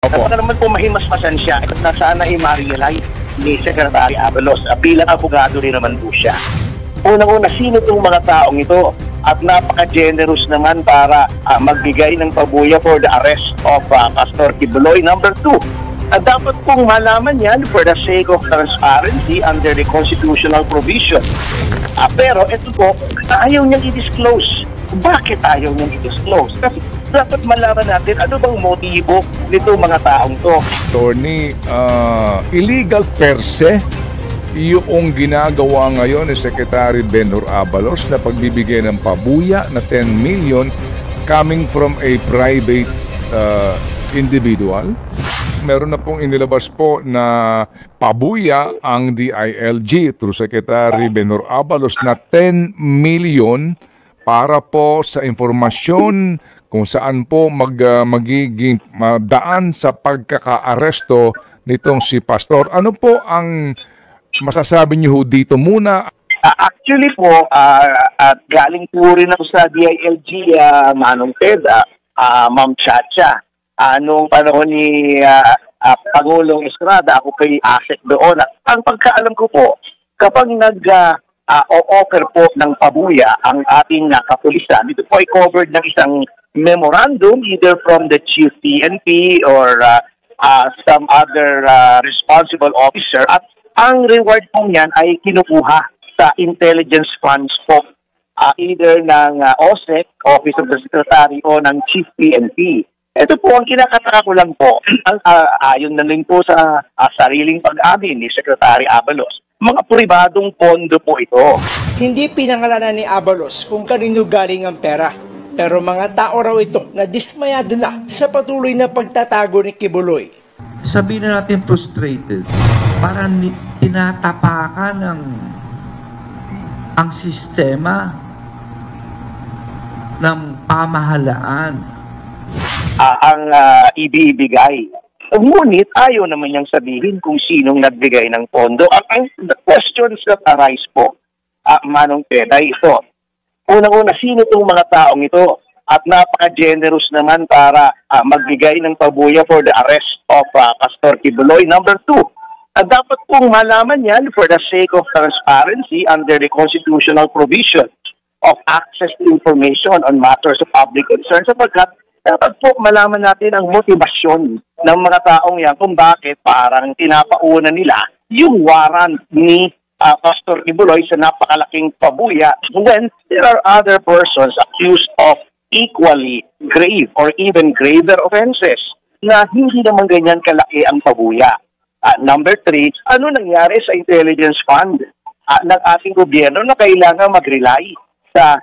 Baka naman po mahimasmasan siya at na sana i-realize ni Secretary Abalos. Bilang abogado rin naman po siya. Unang-una, sino itong mga taong ito? At napaka-generous naman para magbigay ng pabuya for the arrest of Pastor Kibuloy. Number 2, dapat pong malaman yan for the sake of transparency under the constitutional provision. Pero ito po, ayaw niyang i-disclose. Bakit ayaw niyang i-disclose? Kasi dapat malaman natin ano bang motibo nito mga taong to. Attorney, illegal per se yung ginagawa ngayon ni Secretary Benhur Abalos na pagbibigay ng pabuya na 10 million coming from a private individual. Meron na pong inilabas po na pabuya ang DILG through Secretary Benhur Abalos na 10 million para po sa informasyon kung saan po magiging daan sa pagkaka-aresto nitong si Pastor. Ano po ang masasabi niyo dito muna? Actually po, galing po rin ako sa DILG, Manong Ted, Ma'am Chacha. Noong panahon ni Pangulong Estrada, ako kay ASEC doon. At ang pagkaalam ko po, kapag o-offer po ng pabuya ang ating kapulisan, ito po ay covered ng isang memorandum either from the Chief PNP or some other responsible officer. At ang reward po niyan ay kinukuha sa intelligence funds po either ng OSEC, Office of the Secretary, o ng Chief PNP. Ito po ang kinakataka ko lang po, ayon na rin po sa sariling pag-amin ni Secretary Abalos. Mga pribadong pondo po ito. Hindi pinangalanan ni Abalos kung kanino galing ang pera. Pero mga tao raw ito na dismayado na sa patuloy na pagtatago ni Kibuloy. Sabihin na natin frustrated. Parang tinatapakan ang sistema ng pamahalaan. Ang ibibigay. Ngunit ayaw naman niyang sabihin kung sinong nagbigay ng pondo. Ang questions that arise po, Manong Ted, ay ito. Unang-una, sino itong mga taong ito? At napaka-generous naman para magbigay ng pabuya for the arrest of Pastor Kibuloy. Number 2, dapat pong malaman yan for the sake of transparency under the constitutional provision of access to information on matters of public concern, sapagkat dapat po malaman natin ang motibasyon ng mga taong yan kung bakit parang tinapauna nila yung warrant ni Pastor Kibuloy sa napakalaking pabuya when there are other persons accused of equally grave or even graver offenses na hindi naman ganyan kalaki ang pabuya. Number 3, ano nangyari sa intelligence fund ng ating gobyerno na kailangan mag-rely sa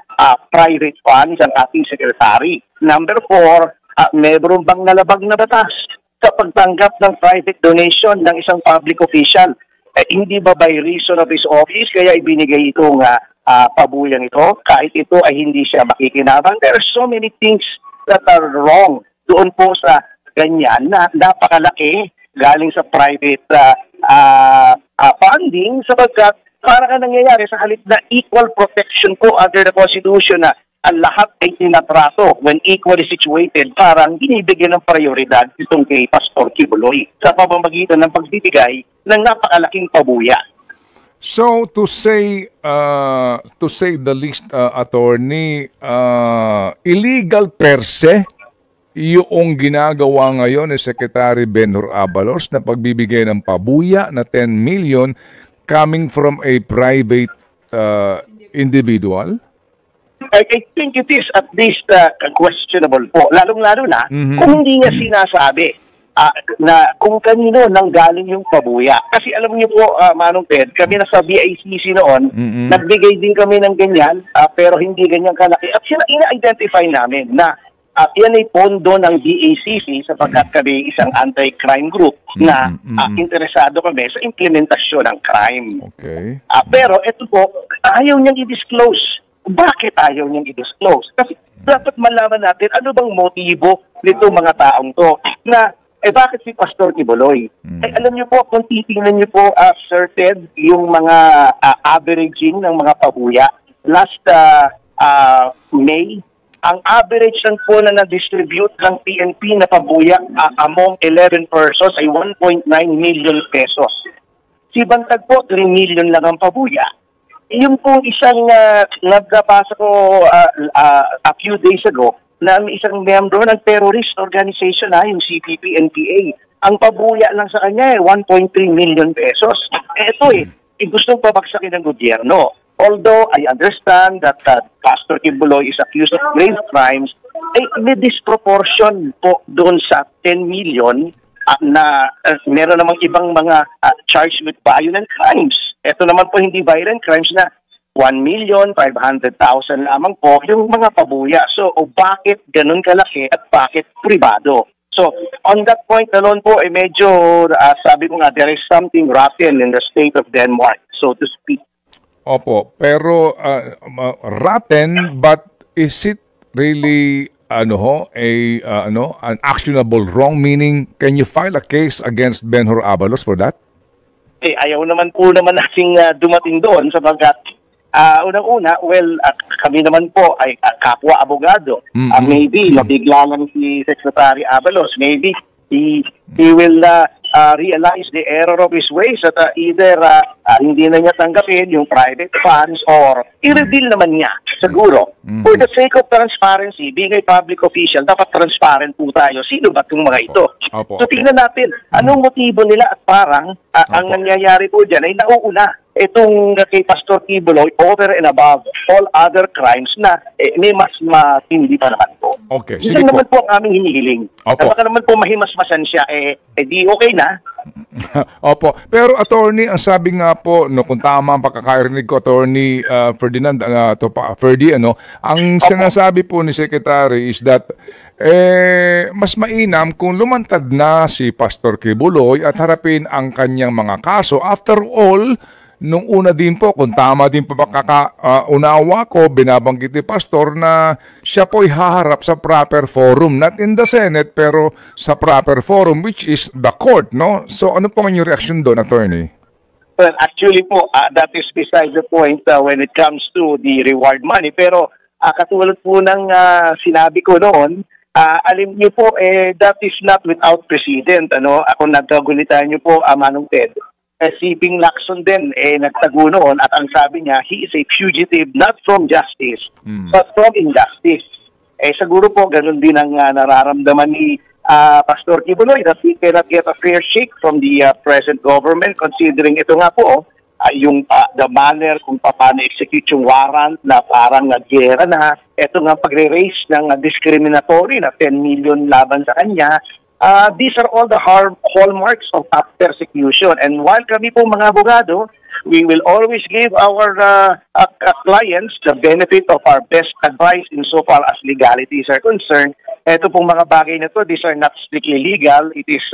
private funds ang ating secretary? Number 4, meron bang nalabag na batas sa pagtanggap ng private donation ng isang public official? Hindi ba by reason of his office kaya ibinigay itong pabuyang ito kahit ito ay hindi siya makikinabang? There are so many things that are wrong doon po sa ganyan na napakalaki galing sa private funding, sapagkat para ka nangyayari sa halip na equal protection po under the Constitution na ang lahat ay tinatrato when equally situated, parang binibigyan ng prioridad itong kay Pastor Kibuloy sa pamamagitan ng pagbibigay ng napakalaking pabuya. So to say the least, attorney, illegal per se yung ginagawa ngayon ni Secretary Benhur Abalos na pagbibigay ng pabuya na 10 million coming from a private individual? I think it is at least questionable po. Lalong-lalo na kung hindi niya sinasabi na kung kanino nanggaling yung pabuya. Kasi alam niyo po, Manong Ted, kami na sa BICC noon, nagbigay din kami ng ganyan, pero hindi ganyan kalaki. At ina-identify namin na yan ay pondo ng DACC sapagkat kami isang anti-crime group na interesado kami sa implementasyon ng crime. Okay. Pero ito po, ayaw niyang i-disclose. Bakit ayaw niyang i-disclose? Kasi dapat malaman natin ano bang motibo nito mga taong to na bakit si Pastor Kibuloy? Alam niyo po, kung titingnan niyo po, Sir Ted, yung mga averaging ng mga pabuya, last May, ang average lang po na na-distribute ng PNP na pabuya among 11 persons ay 1.9 million pesos. Si Bantag po, 3 million lang ang pabuya. Yung po isang nabasa ko a few days ago na may isang member ng terrorist organization yung CPP-NPA. Ang pabuya lang sa kanya 1.3 million pesos. Ito gustong pabagsakin ng gobyerno. Although I understand that Pastor Kibuloy is accused of grave crimes, may disproportion po doon sa 10 million na meron namang ibang mga charged with violent crimes. Ito naman po hindi violent crimes na 1,500,000 lamang po yung mga pabuya. So, bakit ganun kalaki at bakit pribado? So, on that point alone po, medyo, sabi ko nga, there is something rotten in the state of Denmark, so to speak. Opo, pero rotten, but is it really an actionable wrong? Meaning, can you file a case against Benhur Abalos for that? Ayaw naman po nating dumating doon sapagkat unang-una, kami naman po ay kapwa abogado. Maybe mabigla lang si Secretary Abalos. Maybe he will realize the error of his ways at either hindi na niya tanggapin yung private funds or i-reveal naman niya siguro. For the sake of transparency, being a public official, dapat transparent po tayo. Sino ba itong mga ito? So tingnan natin, anong motibo nila at parang ang nangyayari po dyan ay nauuna itong kay Pastor Kibuloy over and above all other crimes na may mas matindi pa naman po. Okay, sige po. Naman po ang aming hinihiling. Baka naman po mahimasmasan siya, di okay na. Opo. Pero attorney, ang sabi nga po, kung tama ang pagkakarinig ko, attorney Ferdinand, Ferdy, ang sinasabi po ni Secretary is that mas mainam kung lumantad na si Pastor Kibuloy at harapin ang kanyang mga kaso. After all, nung una din po, kung tama din po unawa ko, binabanggit ni Pastor na siya po'y haharap sa proper forum, not in the Senate, pero sa proper forum, which is the court, no? So ano po ang inyong reaction doon, attorney? Well, actually po, that is beside the point when it comes to the reward money. Pero katulad po ng sinabi ko noon, alam niyo po, that is not without precedent. Kung nagkagulitan niyo po, Manong Ted, si Ping Lacson din nagtago noon at ang sabi niya, he is a fugitive not from justice but from injustice. Siguro po ganun din ang nararamdaman ni Pastor Kibuloy that he cannot get a fair shake from the present government considering ito nga po yung the manner kung paano execute yung warrant na parang naggera na. Ito nga pagre-raise ng discriminatory na 10 million laban sa kanya. These are all the hallmarks of persecution. And while kami po mga abogado, we will always give our clients the benefit of our best advice insofar as legalities are concerned. Ito pong mga bagay na to, these are not strictly legal. It is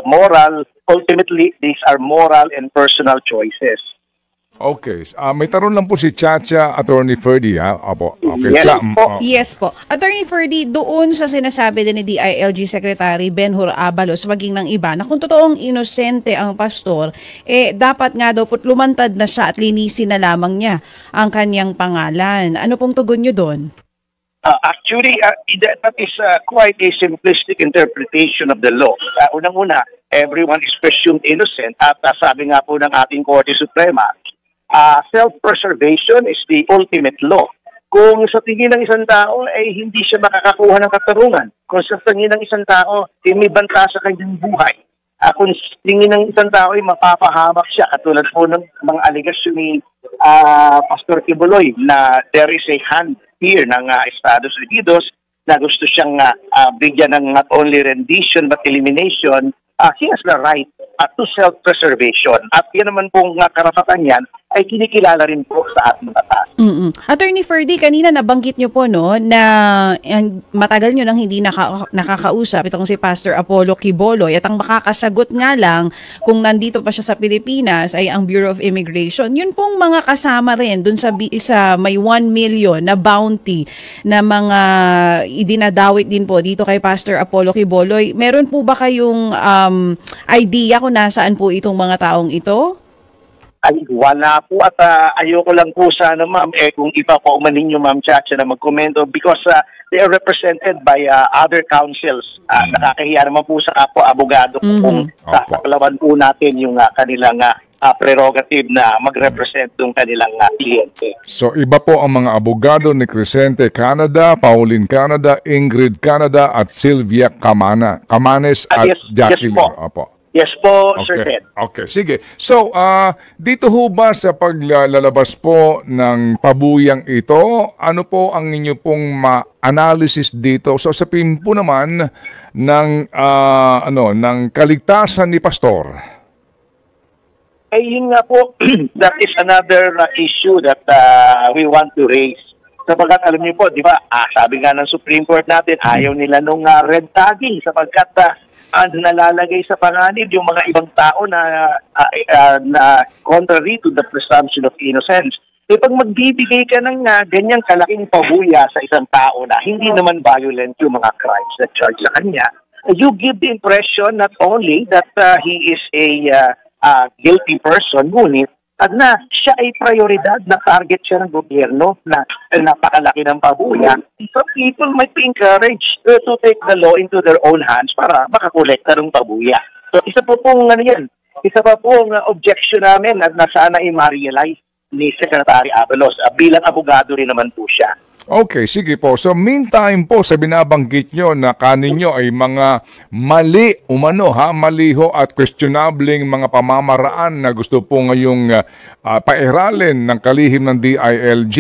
moral. Ultimately, these are moral and personal choices. Okay. May tanong lang po si Chacha, Attorney Ferdy, ha? Opo. Okay. Yes po. Attorney Ferdy, doon sa sinasabi din ni DILG Secretary Benhur Abalos, maging ng iba, na kung totoong inosente ang pastor, dapat nga daw po lumantad na siya at linisin na lamang niya ang kanyang pangalan. Ano pong tugon niyo doon? Actually, that is quite a simplistic interpretation of the law. Unang-una, everyone is presumed innocent at sabi nga po ng ating Korte Suprema, self-preservation is the ultimate law. Kung sa tingin ng isang tao ay hindi siya makakakuha ng katarungan, kung sa tingin ng isang tao ay may banta sa kanyang buhay, kung sa tingin ng isang tao ay mapapahamak siya, katulad po ng mga aligasyon ni Pastor Kibuloy na there is a hand here ng Estados Unidos na gusto siyang bigyan ng not only rendition but elimination, he has the right to self-preservation. At yan naman pong karapatan yan ay kinikilala rin po sa ating batas. Attorney Ferdy, kanina nabanggit niyo po na matagal niyo nang hindi nakakausap itong si Pastor Apollo Kibuloy at ang makakasagot nga lang kung nandito pa siya sa Pilipinas ay ang Bureau of Immigration. Yun pong mga kasama rin dun sa may 1 million na bounty na mga idinadawit din po dito kay Pastor Apollo Kibuloy. Meron po ba kayong idea kung nasaan po itong mga taong ito? Ay, wala po at ayoko lang po sana ma'am kung iba po ninyo ma'am Chacha na magkomento because they are represented by other councils. Nakakahiya naman po sa abogado kung sasaklawan po natin yung kanilang prerogative na mag-represent yung kanilang kliyente. So iba po ang mga abogado ni Crescente Canada, Pauline Canada, Ingrid Canada at Sylvia Camanes at Jackie. Yes po. Opo. Yes po, Sir Ted. Okay, sige. So, dito ho ba sa paglalabas po ng pabuyang ito, ano po ang inyo pong analysis dito? So, sabihin po naman ng ng kaligtasan ni Pastor. Yun nga po, that is another issue that we want to raise. Sapagkat alam niyo po, di ba, sabi nga ng Supreme Court natin, ayaw nila nung red tagging sapagkat nalalagay sa panganib yung mga ibang tao na contrary to the presumption of innocence. Pag magbibigay ka ng ganyang kalaking pabuya sa isang tao na hindi naman violent yung mga crimes na charge sa kanya, you give the impression not only that he is a guilty person, ngunit na siya ay prioridad, na target siya ng gobyerno na napakalaki ng pabuya. So people might be encouraged to take the law into their own hands para makakolekta ng pabuya. So isa pa pong objection namin na sana i-realize ni Secretary Abalos. Bilang abogado rin naman po siya. Okay, sige po. So meantime po sa binabanggit nyo na kaninyo ay mga mali ho at questionabling mga pamamaraan na gusto po ngayong pairalin ng kalihim ng DILG.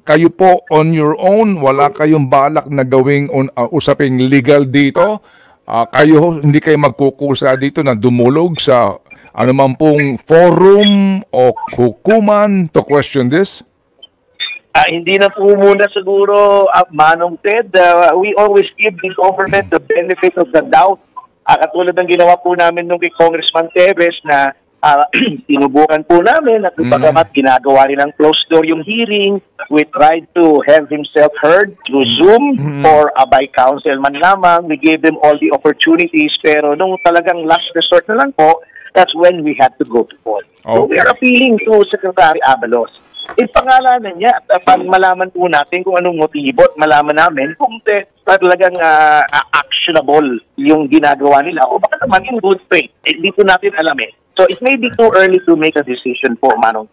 Kayo po on your own, wala kayong balak na gawing usaping legal dito? Hindi kayo magkukusa dito na dumulog sa anuman pong forum o hukuman to question this? Hindi na po muna siguro, Manong Ted. We always give the government the benefit of the doubt. Katulad ng ginawa po namin nung kay Congressman Teves na tinubukan po namin at pagkamat ginagawa rin ng closed door yung hearing. We tried to have himself heard through Zoom or by counsel man lamang. We gave them all the opportunities pero nung talagang last resort na lang po, that's when we had to go to court. So we are appealing to Secretary Abalos. Ipangalanan niya at pag malaman po natin kung anong motibo at malaman namin kung talagang actionable yung ginagawa nila o baka naman in good faith. Hindi po natin alam So it may be too early to make a decision po, Manong.